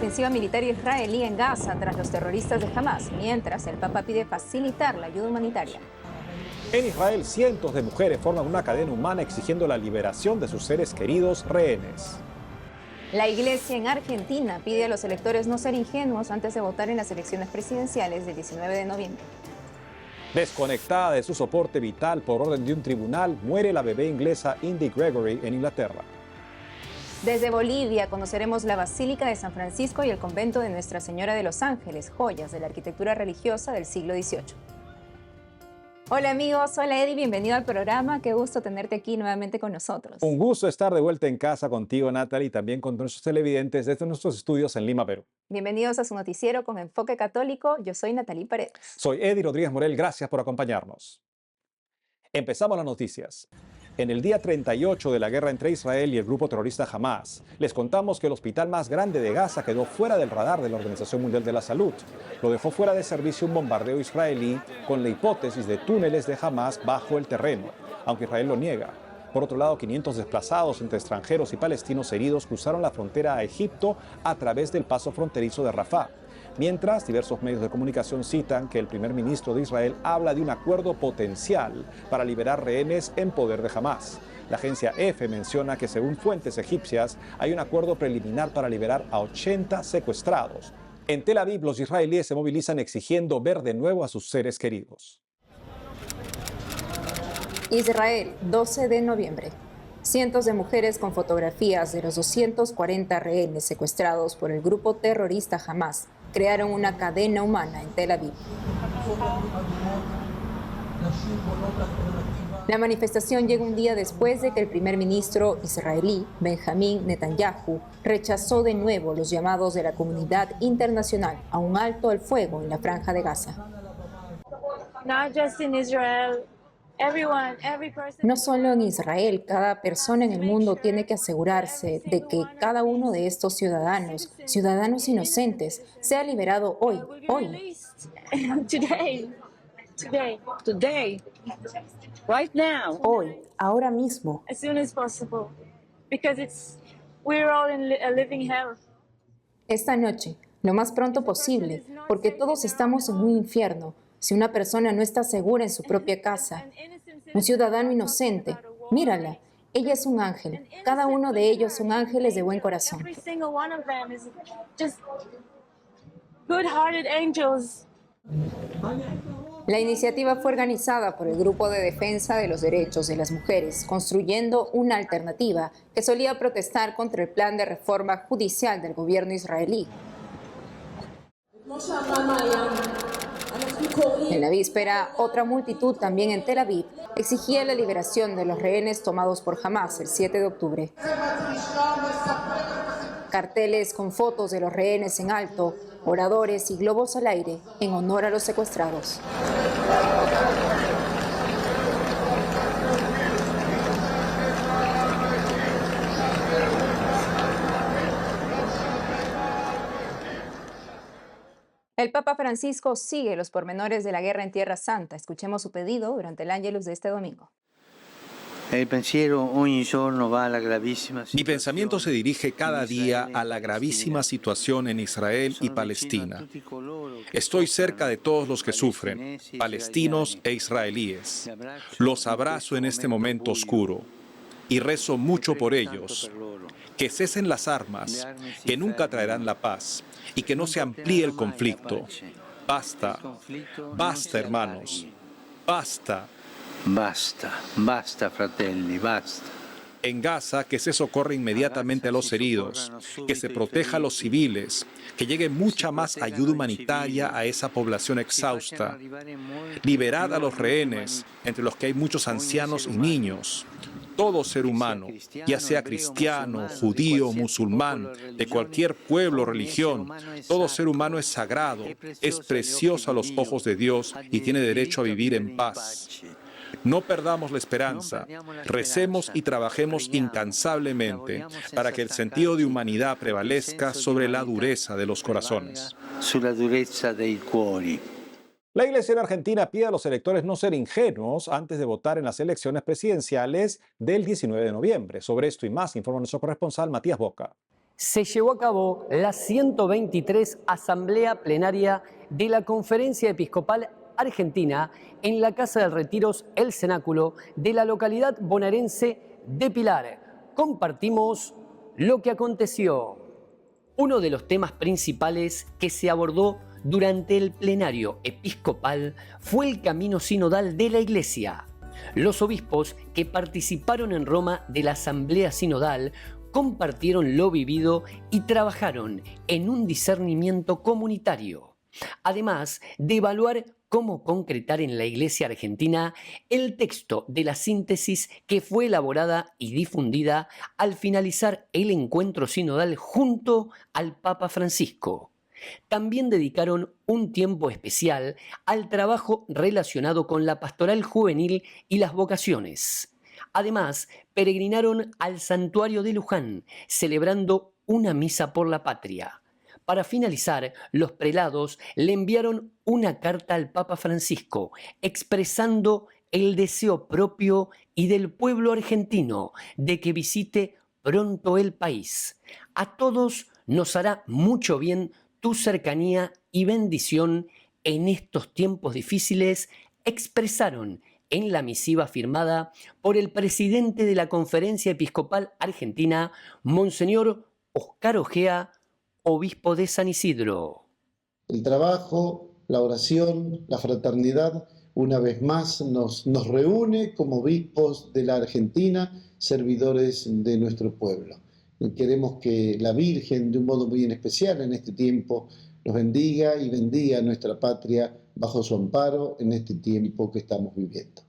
ofensiva militar israelí en Gaza tras los terroristas de Hamas, mientras el Papa pide facilitar la ayuda humanitaria. En Israel, cientos de mujeres forman una cadena humana exigiendo la liberación de sus seres queridos rehenes. La Iglesia en Argentina pide a los electores no ser ingenuos antes de votar en las elecciones presidenciales del 19 de noviembre. Desconectada de su soporte vital por orden de un tribunal, muere la bebé inglesa Indy Gregory en Inglaterra. Desde Bolivia conoceremos la Basílica de San Francisco y el convento de Nuestra Señora de los Ángeles, joyas de la arquitectura religiosa del siglo XVIII. Hola amigos, hola Eddie, bienvenido al programa. Qué gusto tenerte aquí nuevamente con nosotros. Un gusto estar de vuelta en casa contigo, Natalie, y también con nuestros televidentes desde nuestros estudios en Lima, Perú. Bienvenidos a su noticiero con enfoque católico. Yo soy Natalie Paredes. Soy Eddie Rodríguez Morel, gracias por acompañarnos. Empezamos las noticias. En el día 38 de la guerra entre Israel y el grupo terrorista Hamas, les contamos que el hospital más grande de Gaza quedó fuera del radar de la Organización Mundial de la Salud. Lo dejó fuera de servicio un bombardeo israelí con la hipótesis de túneles de Hamas bajo el terreno, aunque Israel lo niega. Por otro lado, 500 desplazados entre extranjeros y palestinos heridos cruzaron la frontera a Egipto a través del paso fronterizo de Rafah. Mientras, diversos medios de comunicación citan que el primer ministro de Israel habla de un acuerdo potencial para liberar rehenes en poder de Hamas. La agencia EFE menciona que según fuentes egipcias hay un acuerdo preliminar para liberar a 80 secuestrados. En Tel Aviv, los israelíes se movilizan exigiendo ver de nuevo a sus seres queridos. Israel, 12 de noviembre. Cientos de mujeres con fotografías de los 240 rehenes secuestrados por el grupo terrorista Hamas crearon una cadena humana en Tel Aviv. La manifestación llega un día después de que el primer ministro israelí, Benjamín Netanyahu, rechazó de nuevo los llamados de la comunidad internacional a un alto al fuego en la franja de Gaza. No solo en Israel, cada persona en el mundo tiene que asegurarse de que cada uno de estos ciudadanos inocentes, sea liberado hoy. Hoy, ahora mismo. Esta noche, lo más pronto posible, porque todos estamos en un infierno. Si una persona no está segura en su propia casa, un ciudadano inocente, mírala, ella es un ángel. Cada uno de ellos son ángeles de buen corazón. La iniciativa fue organizada por el Grupo de Defensa de los Derechos de las Mujeres, construyendo una alternativa que solía protestar contra el plan de reforma judicial del gobierno israelí. En la víspera, otra multitud también en Tel Aviv exigía la liberación de los rehenes tomados por Hamas el 7 de octubre. Carteles con fotos de los rehenes en alto, oradores y globos al aire en honor a los secuestrados. El Papa Francisco sigue los pormenores de la guerra en Tierra Santa. Escuchemos su pedido durante el Ángelus de este domingo. Mi pensamiento se dirige cada día a la gravísima situación en Israel y Palestina. Estoy cerca de todos los que sufren, palestinos e israelíes. Los abrazo en este momento oscuro y rezo mucho por ellos. Que cesen las armas, que nunca traerán la paz y que no se amplíe el conflicto. Basta, basta, hermanos, basta. Basta, fratelli, basta. En Gaza, que se socorra inmediatamente a los heridos, que se proteja a los civiles, que llegue mucha más ayuda humanitaria a esa población exhausta. Liberad a los rehenes, entre los que hay muchos ancianos y niños. Todo ser humano, ya sea cristiano, judío, musulmán, de cualquier pueblo o religión, todo ser humano es sagrado, es precioso a los ojos de Dios y tiene derecho a vivir en paz. No perdamos la esperanza, recemos y trabajemos incansablemente para que el sentido de humanidad prevalezca sobre la dureza de los corazones. La Iglesia en Argentina pide a los electores no ser ingenuos antes de votar en las elecciones presidenciales del 19 de noviembre. Sobre esto y más informa nuestro corresponsal Matías Boca. se llevó a cabo la 123 Asamblea Plenaria de la Conferencia Episcopal Argentina en la Casa de Retiros El Cenáculo de la localidad bonaerense de Pilar. Compartimos lo que aconteció. Uno de los temas principales que se abordó durante el plenario episcopal fue el camino sinodal de la Iglesia. Los obispos que participaron en Roma de la Asamblea Sinodal compartieron lo vivido y trabajaron en un discernimiento comunitario, además de evaluar cómo concretar en la Iglesia argentina el texto de la síntesis que fue elaborada y difundida al finalizar el encuentro sinodal junto al Papa Francisco. También dedicaron un tiempo especial al trabajo relacionado con la pastoral juvenil y las vocaciones. Además, peregrinaron al santuario de Luján, celebrando una misa por la patria. Para finalizar, los prelados le enviaron una carta al Papa Francisco, expresando el deseo propio y del pueblo argentino de que visite pronto el país. A todos nos hará mucho bien tu cercanía y bendición en estos tiempos difíciles, expresaron en la misiva firmada por el presidente de la Conferencia Episcopal Argentina, Monseñor Oscar Ojea, obispo de San Isidro. El trabajo, la oración, la fraternidad, una vez más nos reúne como obispos de la Argentina, servidores de nuestro pueblo. Y queremos que la Virgen, de un modo muy especial en este tiempo, nos bendiga y bendiga a nuestra patria bajo su amparo en este tiempo que estamos viviendo.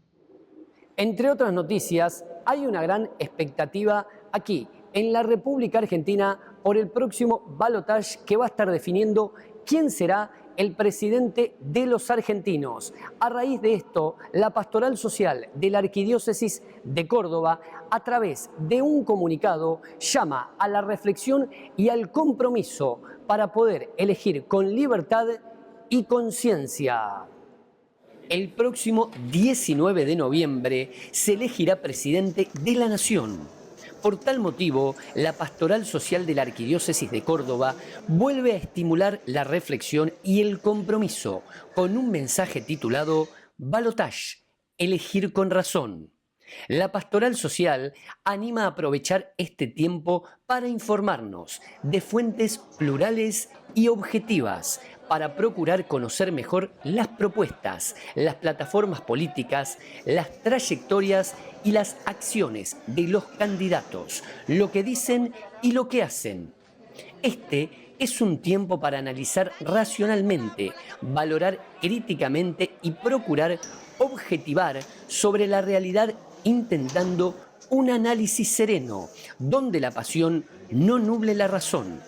Entre otras noticias, hay una gran expectativa aquí, en la República Argentina, por el próximo balotaje que va a estar definiendo quién será el presidente de los argentinos. A raíz de esto, la Pastoral Social de la Arquidiócesis de Córdoba, a través de un comunicado, llama a la reflexión y al compromiso para poder elegir con libertad y conciencia. El próximo 19 de noviembre se elegirá presidente de la Nación. Por tal motivo, la Pastoral Social de la Arquidiócesis de Córdoba vuelve a estimular la reflexión y el compromiso con un mensaje titulado Balotage, elegir con razón. La Pastoral Social anima a aprovechar este tiempo para informarnos de fuentes plurales y objetivas, para procurar conocer mejor las propuestas, las plataformas políticas, las trayectorias y las acciones de los candidatos, lo que dicen y lo que hacen. Este es un tiempo para analizar racionalmente, valorar críticamente y procurar objetivar sobre la realidad, intentando un análisis sereno, donde la pasión no nuble la razón.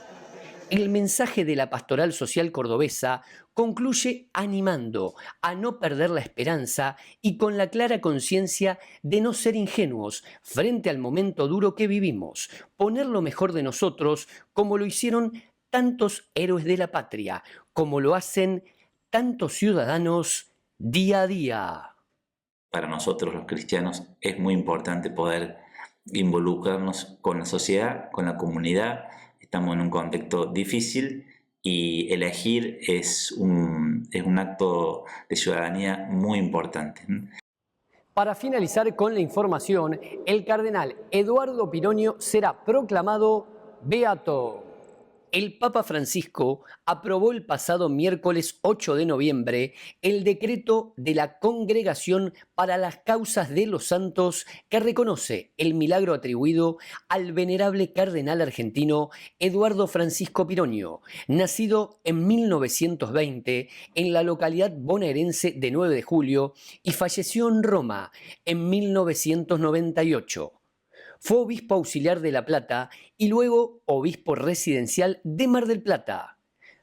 El mensaje de la Pastoral Social cordobesa concluye animando a no perder la esperanza y con la clara conciencia de no ser ingenuos frente al momento duro que vivimos, poner lo mejor de nosotros como lo hicieron tantos héroes de la patria, como lo hacen tantos ciudadanos día a día. Para nosotros los cristianos es muy importante poder involucrarnos con la sociedad, con la comunidad. Estamos en un contexto difícil y elegir es un acto de ciudadanía muy importante. Para finalizar con la información, el cardenal Eduardo Pironio será proclamado beato. El Papa Francisco aprobó el pasado miércoles 8 de noviembre el decreto de la Congregación para las Causas de los Santos que reconoce el milagro atribuido al venerable cardenal argentino Eduardo Francisco Pironio, nacido en 1920 en la localidad bonaerense de 9 de julio y falleció en Roma en 1998. Fue obispo auxiliar de La Plata y luego obispo residencial de Mar del Plata.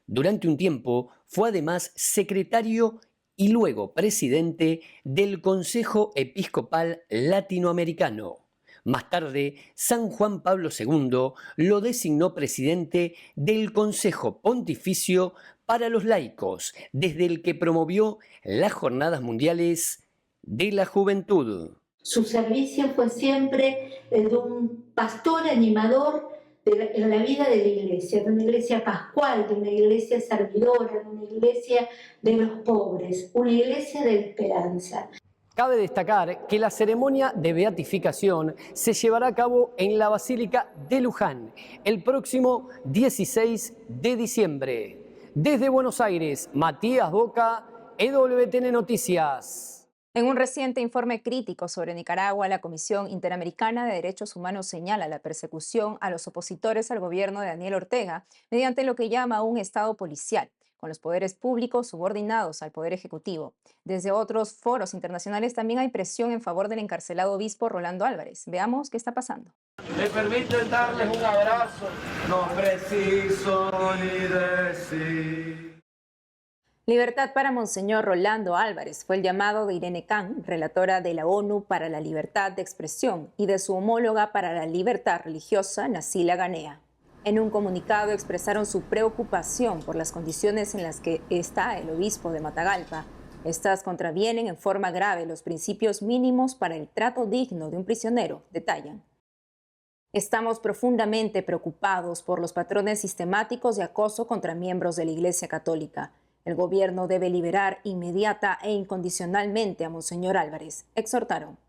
Durante un tiempo fue además secretario y luego presidente del Consejo Episcopal Latinoamericano. Más tarde, San Juan Pablo II lo designó presidente del Consejo Pontificio para los Laicos, desde el que promovió las Jornadas Mundiales de la Juventud. Su servicio fue siempre de un pastor animador en la vida de una iglesia pascual, de una iglesia servidora, de una iglesia de los pobres, una iglesia de esperanza. Cabe destacar que la ceremonia de beatificación se llevará a cabo en la Basílica de Luján el próximo 16 de diciembre. Desde Buenos Aires, Matías Boca, EWTN Noticias. En un reciente informe crítico sobre Nicaragua, la Comisión Interamericana de Derechos Humanos señala la persecución a los opositores al gobierno de Daniel Ortega mediante lo que llama un Estado policial, con los poderes públicos subordinados al Poder Ejecutivo. Desde otros foros internacionales también hay presión en favor del encarcelado obispo Rolando Álvarez. Veamos qué está pasando. Me permiten darles un abrazo, no preciso ni decir. Libertad para Monseñor Rolando Álvarez fue el llamado de Irene Khan, relatora de la ONU para la Libertad de Expresión, y de su homóloga para la libertad religiosa, Nasila Ganea. En un comunicado expresaron su preocupación por las condiciones en las que está el obispo de Matagalpa. Estas contravienen en forma grave los principios mínimos para el trato digno de un prisionero, detallan. Estamos profundamente preocupados por los patrones sistemáticos de acoso contra miembros de la Iglesia Católica. El gobierno debe liberar inmediata e incondicionalmente a Monseñor Álvarez, exhortaron.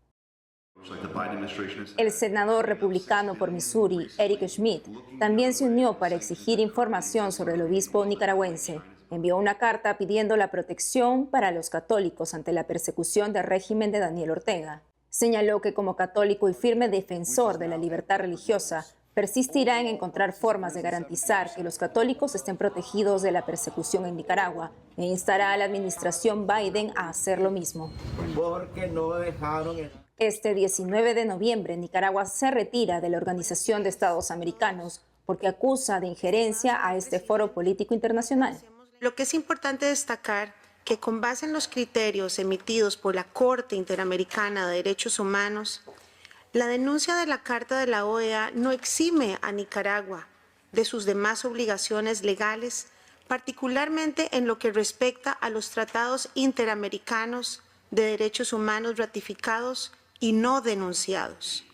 El senador republicano por Missouri, Eric Schmidt, también se unió para exigir información sobre el obispo nicaragüense. Envió una carta pidiendo la protección para los católicos ante la persecución del régimen de Daniel Ortega. Señaló que como católico y firme defensor de la libertad religiosa, persistirá en encontrar formas de garantizar que los católicos estén protegidos de la persecución en Nicaragua e instará a la administración Biden a hacer lo mismo. Porque no dejaron Este 19 de noviembre, Nicaragua se retira de la Organización de Estados Americanos porque acusa de injerencia a este foro político internacional. Lo que es importante destacar que con base en los criterios emitidos por la Corte Interamericana de Derechos Humanos, la denuncia de la Carta de la OEA no exime a Nicaragua de sus demás obligaciones legales, particularmente en lo que respecta a los tratados interamericanos de derechos humanos ratificados y no denunciados.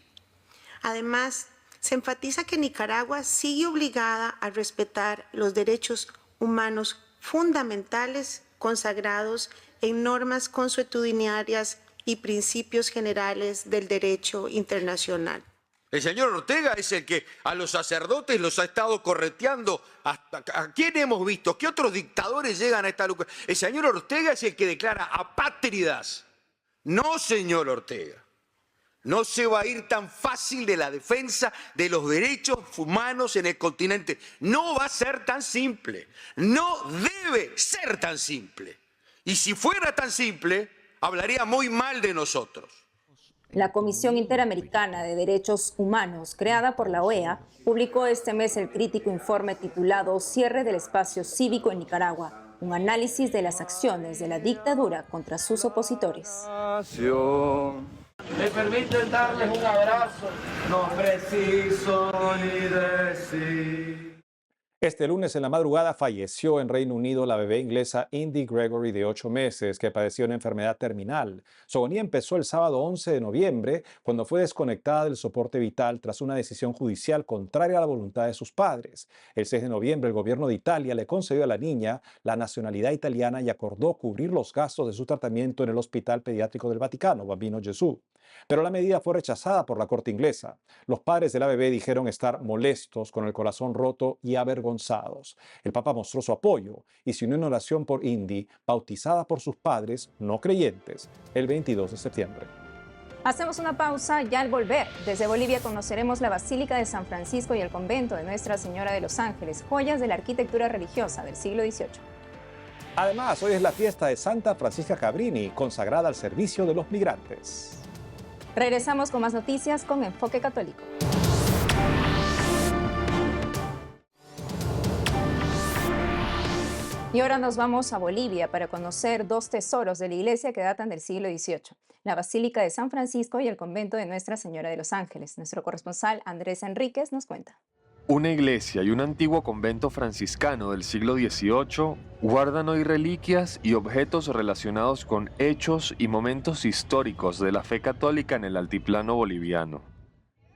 Además, se enfatiza que Nicaragua sigue obligada a respetar los derechos humanos fundamentales consagrados en normas consuetudinarias y principios generales del derecho internacional. El señor Ortega es el que a los sacerdotes los ha estado correteando. ¿A quién hemos visto? ¿Qué otros dictadores llegan a esta locura? El señor Ortega es el que declara apátridas. No, señor Ortega. No se va a ir tan fácil de la defensa de los derechos humanos en el continente. No va a ser tan simple. No debe ser tan simple. Y si fuera tan simple, hablaría muy mal de nosotros. La Comisión Interamericana de Derechos Humanos, creada por la OEA, publicó este mes el crítico informe titulado Cierre del espacio cívico en Nicaragua, un análisis de las acciones de la dictadura contra sus opositores. Me permiten darles un abrazo, no preciso ni decir. Este lunes en la madrugada falleció en Reino Unido la bebé inglesa Indy Gregory de 8 meses que padecía una enfermedad terminal. Su agonía empezó el sábado 11 de noviembre cuando fue desconectada del soporte vital tras una decisión judicial contraria a la voluntad de sus padres. El 6 de noviembre el gobierno de Italia le concedió a la niña la nacionalidad italiana y acordó cubrir los gastos de su tratamiento en el Hospital Pediátrico del Vaticano, Bambino Gesù. Pero la medida fue rechazada por la corte inglesa. Los padres de la bebé dijeron estar molestos, con el corazón roto y avergonzados. El Papa mostró su apoyo y se unió en oración por Indy, bautizada por sus padres no creyentes, el 22 de septiembre. Hacemos una pausa y al volver, desde Bolivia conoceremos la Basílica de San Francisco y el convento de Nuestra Señora de los Ángeles, joyas de la arquitectura religiosa del siglo XVIII. Además, hoy es la fiesta de Santa Francisca Cabrini, consagrada al servicio de los migrantes. Regresamos con más noticias con Enfoque Católico. Y ahora nos vamos a Bolivia para conocer dos tesoros de la iglesia que datan del siglo XVIII, la Basílica de San Francisco y el convento de Nuestra Señora de los Ángeles. Nuestro corresponsal Andrés Enríquez nos cuenta. Una iglesia y un antiguo convento franciscano del siglo XVIII guardan hoy reliquias y objetos relacionados con hechos y momentos históricos de la fe católica en el altiplano boliviano.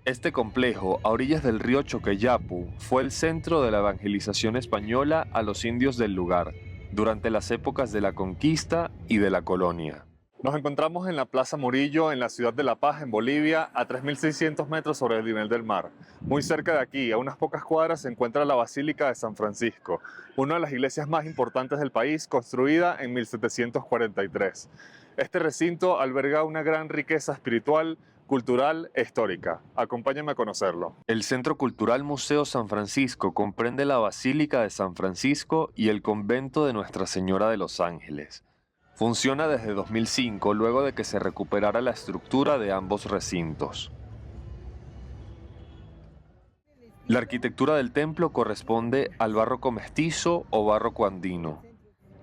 Este complejo, a orillas del río Choqueyapu, fue el centro de la evangelización española a los indios del lugar, durante las épocas de la conquista y de la colonia. Nos encontramos en la Plaza Murillo, en la ciudad de La Paz, en Bolivia, a 3.600 metros sobre el nivel del mar. Muy cerca de aquí, a unas pocas cuadras, se encuentra la Basílica de San Francisco, una de las iglesias más importantes del país, construida en 1743. Este recinto alberga una gran riqueza espiritual, cultural e histórica. Acompáñame a conocerlo. El Centro Cultural Museo San Francisco comprende la Basílica de San Francisco y el Convento de Nuestra Señora de los Ángeles. Funciona desde 2005, luego de que se recuperara la estructura de ambos recintos. La arquitectura del templo corresponde al barroco mestizo o barroco andino.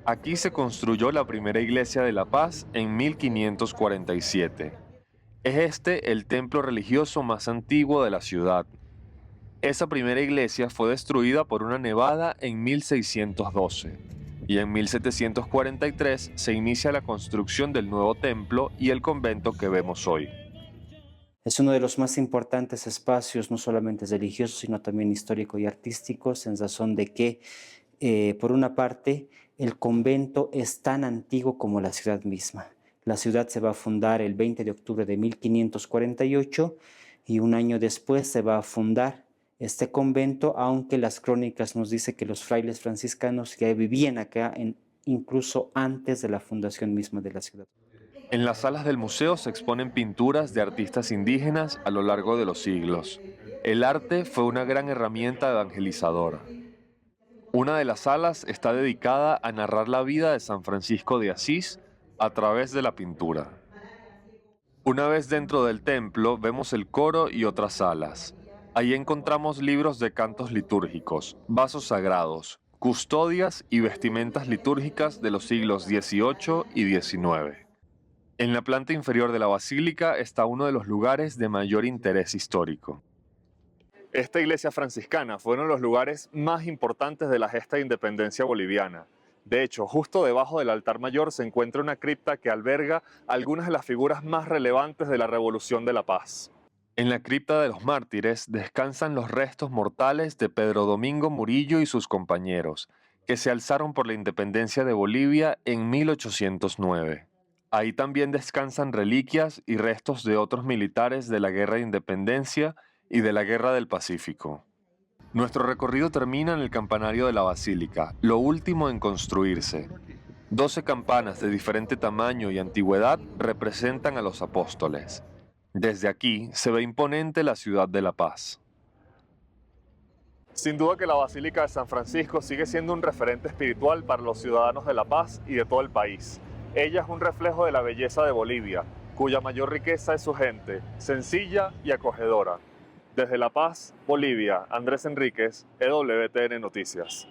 Aquí se construyó la primera iglesia de La Paz en 1547. Es este el templo religioso más antiguo de la ciudad. Esa primera iglesia fue destruida por una nevada en 1612. Y en 1743 se inicia la construcción del nuevo templo y el convento que vemos hoy. Es uno de los más importantes espacios, no solamente religiosos, sino también históricos y artísticos, en razón de que, por una parte, el convento es tan antiguo como la ciudad misma. La ciudad se va a fundar el 20 de octubre de 1548 y un año después se va a fundar este convento, aunque las crónicas nos dicen que los frailes franciscanos ya vivían acá incluso antes de la fundación misma de la ciudad. En las salas del museo se exponen pinturas de artistas indígenas a lo largo de los siglos. El arte fue una gran herramienta evangelizadora. Una de las salas está dedicada a narrar la vida de San Francisco de Asís a través de la pintura. Una vez dentro del templo vemos el coro y otras salas. Ahí encontramos libros de cantos litúrgicos, vasos sagrados, custodias y vestimentas litúrgicas de los siglos XVIII y XIX. En la planta inferior de la basílica está uno de los lugares de mayor interés histórico. Esta iglesia franciscana fue uno de los lugares más importantes de la gesta de independencia boliviana. De hecho, justo debajo del altar mayor se encuentra una cripta que alberga algunas de las figuras más relevantes de la Revolución de la Paz. En la cripta de los mártires descansan los restos mortales de Pedro Domingo Murillo y sus compañeros, que se alzaron por la independencia de Bolivia en 1809. Ahí también descansan reliquias y restos de otros militares de la Guerra de Independencia y de la Guerra del Pacífico. Nuestro recorrido termina en el campanario de la basílica, lo último en construirse. 12 campanas de diferente tamaño y antigüedad representan a los apóstoles. Desde aquí se ve imponente la ciudad de La Paz. Sin duda que la Basílica de San Francisco sigue siendo un referente espiritual para los ciudadanos de La Paz y de todo el país. Ella es un reflejo de la belleza de Bolivia, cuya mayor riqueza es su gente, sencilla y acogedora. Desde La Paz, Bolivia, Andrés Enríquez, EWTN Noticias.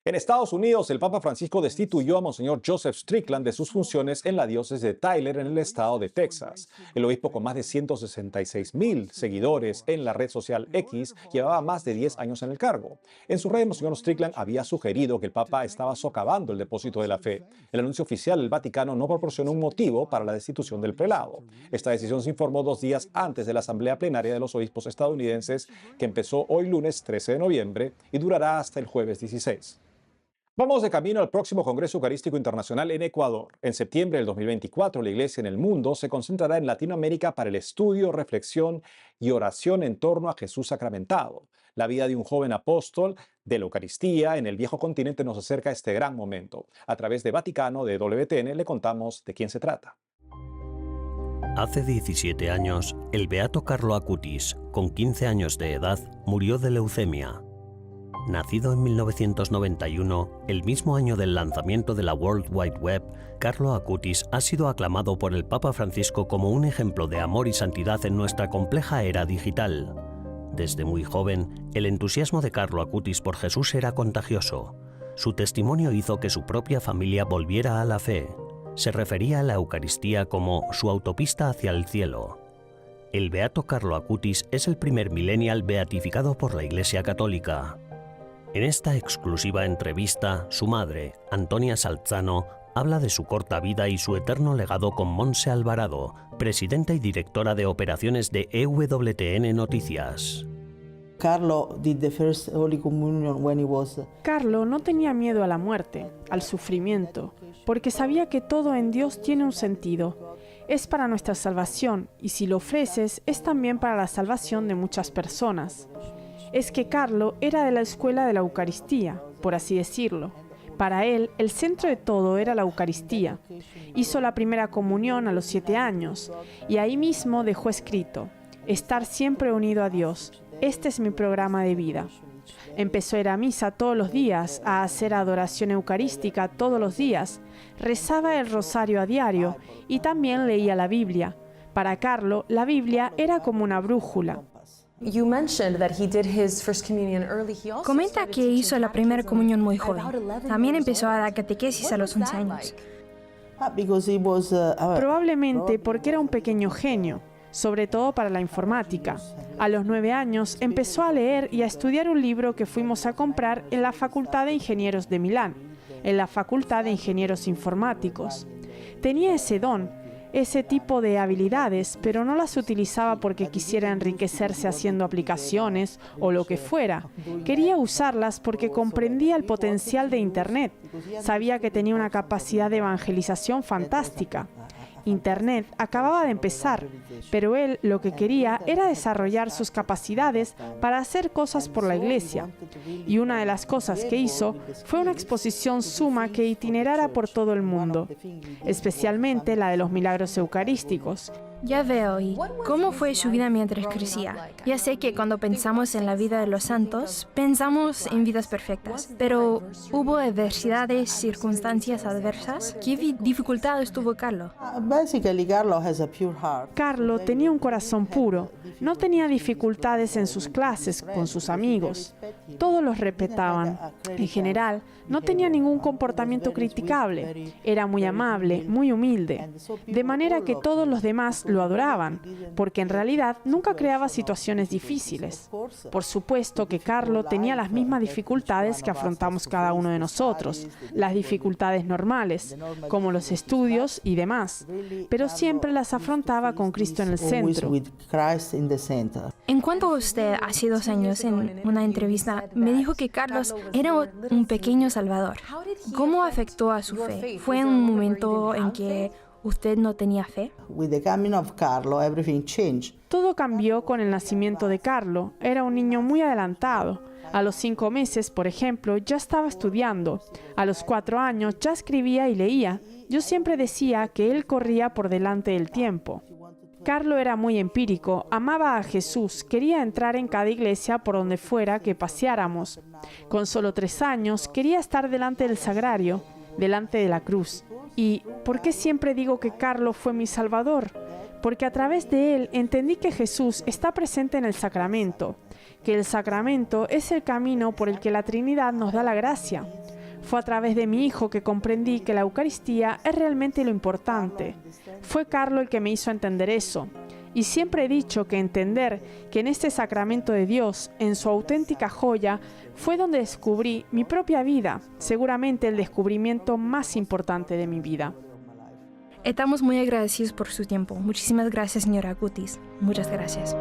En Estados Unidos, el Papa Francisco destituyó a Monseñor Joseph Strickland de sus funciones en la diócesis de Tyler, en el estado de Texas. El obispo, con más de 166,000 seguidores en la red social X, llevaba más de 10 años en el cargo. En su red, Monseñor Strickland había sugerido que el Papa estaba socavando el depósito de la fe. El anuncio oficial del Vaticano no proporcionó un motivo para la destitución del prelado. Esta decisión se informó 2 días antes de la Asamblea Plenaria de los Obispos estadounidenses, que empezó hoy lunes 13 de noviembre y durará hasta el jueves 16. Vamos de camino al próximo Congreso Eucarístico Internacional en Ecuador. En septiembre del 2024, la Iglesia en el mundo se concentrará en Latinoamérica para el estudio, reflexión y oración en torno a Jesús sacramentado. La vida de un joven apóstol de la Eucaristía en el viejo continente nos acerca a este gran momento. A través de Vaticano, de WTN, le contamos de quién se trata. Hace 17 años, el beato Carlo Acutis, con 15 años de edad, murió de leucemia. Nacido en 1991, el mismo año del lanzamiento de la World Wide Web, Carlo Acutis ha sido aclamado por el Papa Francisco como un ejemplo de amor y santidad en nuestra compleja era digital. Desde muy joven, el entusiasmo de Carlo Acutis por Jesús era contagioso. Su testimonio hizo que su propia familia volviera a la fe. Se refería a la Eucaristía como su autopista hacia el cielo. El beato Carlo Acutis es el primer millennial beatificado por la Iglesia Católica. En esta exclusiva entrevista, su madre, Antonia Salzano, habla de su corta vida y su eterno legado con Montse Alvarado, presidenta y directora de operaciones de EWTN Noticias. Carlo no tenía miedo a la muerte, al sufrimiento, porque sabía que todo en Dios tiene un sentido. Es para nuestra salvación y si lo ofreces es también para la salvación de muchas personas. Es que Carlo era de la escuela de la Eucaristía, por así decirlo. Para él, el centro de todo era la Eucaristía. Hizo la primera comunión a los 7 años y ahí mismo dejó escrito: estar siempre unido a Dios. Este es mi programa de vida. Empezó a ir a misa todos los días, a hacer adoración eucarística todos los días, rezaba el rosario a diario y también leía la Biblia. Para Carlo, la Biblia era como una brújula. Comenta que hizo la primera comunión muy joven. También empezó a dar catequesis a los 11 años. Probablemente porque era un pequeño genio, sobre todo para la informática. A los 9 años empezó a leer y a estudiar un libro que fuimos a comprar en la Facultad de Ingenieros de Milán, en la Facultad de Ingenieros Informáticos. Tenía ese don, ese tipo de habilidades, pero no las utilizaba porque quisiera enriquecerse haciendo aplicaciones o lo que fuera. Quería usarlas porque comprendía el potencial de Internet. Sabía que tenía una capacidad de evangelización fantástica. Internet acababa de empezar, pero él lo que quería era desarrollar sus capacidades para hacer cosas por la iglesia. Y una de las cosas que hizo fue una exposición suma que itinerara por todo el mundo, especialmente la de los milagros eucarísticos. Ya veo, ¿y cómo fue su vida mientras crecía? Ya sé que cuando pensamos en la vida de los santos, pensamos en vidas perfectas, pero ¿hubo adversidades, circunstancias adversas? ¿Qué dificultades tuvo Carlo? Carlo tenía un corazón puro, no tenía dificultades en sus clases, con sus amigos. Todos los respetaban. En general, no tenía ningún comportamiento criticable. Era muy amable, muy humilde. De manera que todos los demás lo adoraban, porque en realidad nunca creaba situaciones difíciles. Por supuesto que Carlo tenía las mismas dificultades que afrontamos cada uno de nosotros, las dificultades normales, como los estudios y demás, pero siempre las afrontaba con Cristo en el centro. En cuanto a usted, hace 2 años, en una entrevista, me dijo que Carlos era un pequeño salvador. ¿Cómo afectó a su fe? ¿Fue un momento en que usted no tenía fe? Todo cambió con el nacimiento de Carlo. Era un niño muy adelantado. A los 5 meses, por ejemplo, ya estaba estudiando. A los 4 años ya escribía y leía. Yo siempre decía que él corría por delante del tiempo. Carlo era muy empírico, amaba a Jesús, quería entrar en cada iglesia por donde fuera que paseáramos. Con solo 3 años quería estar delante del sagrario, delante de la cruz. ¿Y por qué siempre digo que Carlo fue mi salvador? Porque a través de él entendí que Jesús está presente en el sacramento, que el sacramento es el camino por el que la Trinidad nos da la gracia. Fue a través de mi hijo que comprendí que la Eucaristía es realmente lo importante. Fue Carlo el que me hizo entender eso. Y siempre he dicho que entender que en este sacramento de Dios, en su auténtica joya, fue donde descubrí mi propia vida, seguramente el descubrimiento más importante de mi vida. Estamos muy agradecidos por su tiempo. Muchísimas gracias, señora Acutis. Muchas gracias.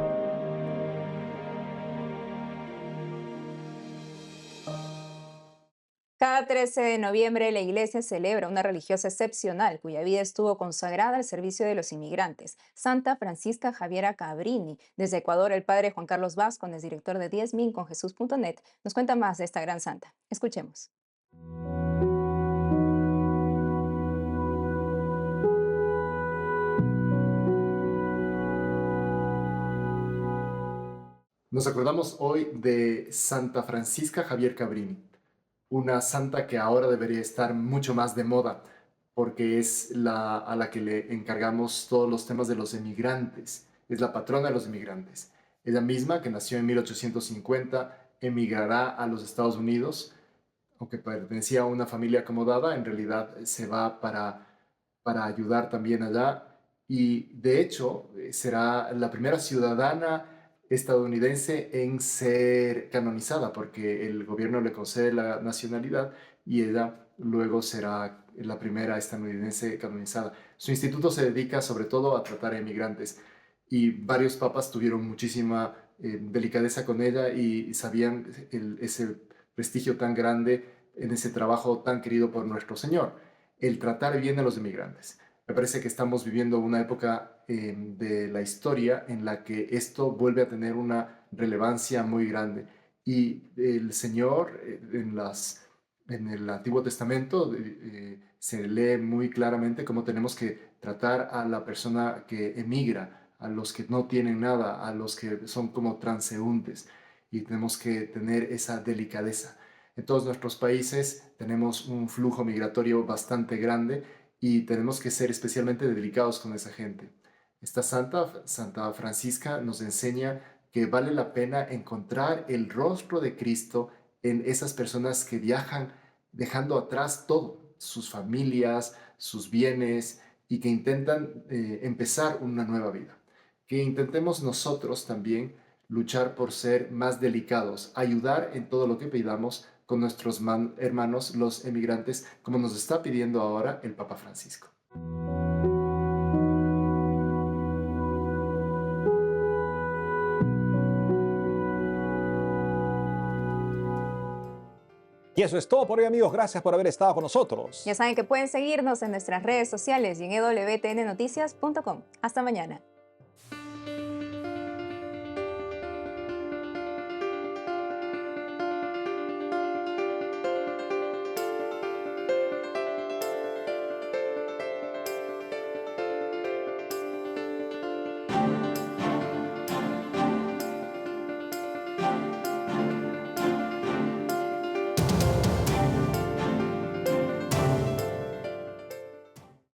Cada 13 de noviembre la Iglesia celebra una religiosa excepcional cuya vida estuvo consagrada al servicio de los inmigrantes, Santa Francisca Javiera Cabrini. Desde Ecuador, el padre Juan Carlos Vázquez, director de diezminconjesus.net, nos cuenta más de esta gran santa. Escuchemos. Nos acordamos hoy de Santa Francisca Javier Cabrini, una santa que ahora debería estar mucho más de moda, porque es a la que le encargamos todos los temas de los emigrantes. Es la patrona de los emigrantes. Ella misma, que nació en 1850, emigrará a los Estados Unidos, aunque pertenecía a una familia acomodada, en realidad se va para ayudar también allá, y de hecho será la primera ciudadana estadounidense en ser canonizada, porque el gobierno le concede la nacionalidad y ella luego será la primera estadounidense canonizada. Su instituto se dedica sobre todo a tratar a emigrantes y varios papas tuvieron muchísima delicadeza con ella y sabían ese prestigio tan grande en ese trabajo tan querido por nuestro Señor, el tratar bien a los emigrantes. Me parece que estamos viviendo una época de la historia en la que esto vuelve a tener una relevancia muy grande. Y el Señor, en el Antiguo Testamento, se lee muy claramente cómo tenemos que tratar a la persona que emigra, a los que no tienen nada, a los que son como transeúntes. Y tenemos que tener esa delicadeza. En todos nuestros países tenemos un flujo migratorio bastante grande y tenemos que ser especialmente delicados con esa gente. Esta Santa Francisca, nos enseña que vale la pena encontrar el rostro de Cristo en esas personas que viajan dejando atrás todo, sus familias, sus bienes, y que intentan empezar una nueva vida. Que intentemos nosotros también luchar por ser más delicados, ayudar en todo lo que pidamos con nuestros hermanos, los emigrantes, como nos está pidiendo ahora el Papa Francisco. Y eso es todo por hoy, amigos. Gracias por haber estado con nosotros. Ya saben que pueden seguirnos en nuestras redes sociales y en ewtnnoticias.com. Hasta mañana.